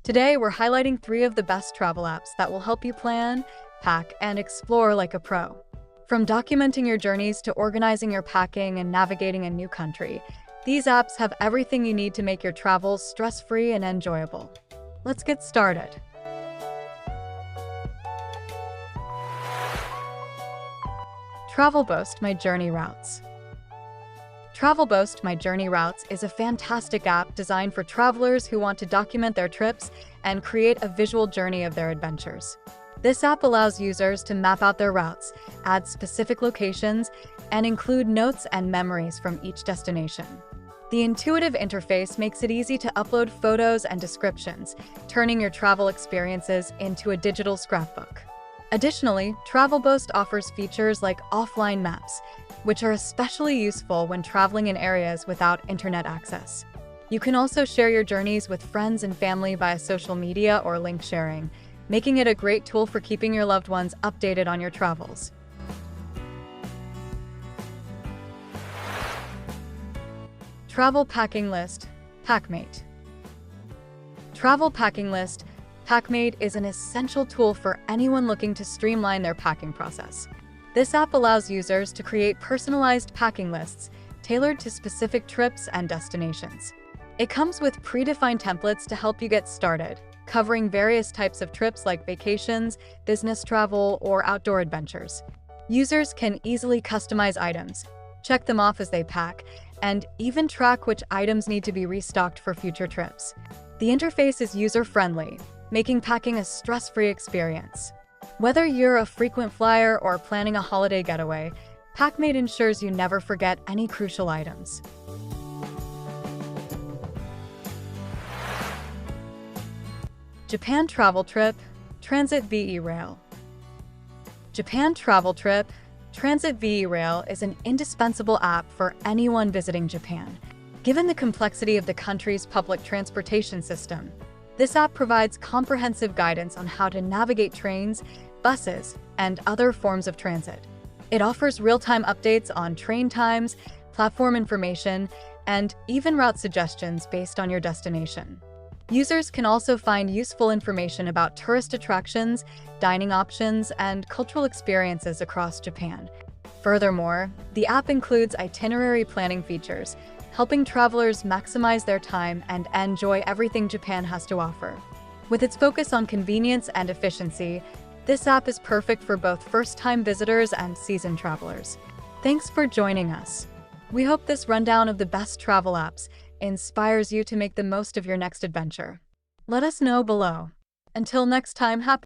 Today, we're highlighting 3 of the best travel apps that will help you plan, pack, and explore like a pro. From documenting your journeys to organizing your packing and navigating a new country, these apps have everything you need to make your travels stress-free and enjoyable. Let's get started. TravelBoast My Journey Routes. TravelBoast My Journey Routes is a fantastic app designed for travelers who want to document their trips and create a visual journey of their adventures. This app allows users to map out their routes, add specific locations, and include notes and memories from each destination. The intuitive interface makes it easy to upload photos and descriptions, turning your travel experiences into a digital scrapbook. Additionally, TravelBoast offers features like offline maps, which are especially useful when traveling in areas without internet access. You can also share your journeys with friends and family via social media or link sharing, making it a great tool for keeping your loved ones updated on your travels. Travel Packing List, Packmate. Travel Packing List, Packmate is an essential tool for anyone looking to streamline their packing process. This app allows users to create personalized packing lists tailored to specific trips and destinations. It comes with predefined templates to help you get started, covering various types of trips like vacations, business travel, or outdoor adventures. Users can easily customize items, check them off as they pack, and even track which items need to be restocked for future trips. The interface is user-friendly, making packing a stress-free experience. Whether you're a frequent flyer or planning a holiday getaway, Packmate ensures you never forget any crucial items. Japan Travel Trip, Transit VE Rail. Japan Travel Trip, Transit VE Rail is an indispensable app for anyone visiting Japan. Given the complexity of the country's public transportation system, this app provides comprehensive guidance on how to navigate trains, buses, and other forms of transit. It offers real-time updates on train times, platform information, and even route suggestions based on your destination. Users can also find useful information about tourist attractions, dining options, and cultural experiences across Japan. Furthermore, the app includes itinerary planning features, helping travelers maximize their time and enjoy everything Japan has to offer. With its focus on convenience and efficiency, this app is perfect for both first-time visitors and seasoned travelers. Thanks for joining us. We hope this rundown of the best travel apps inspires you to make the most of your next adventure. Let us know below. Until next time, happy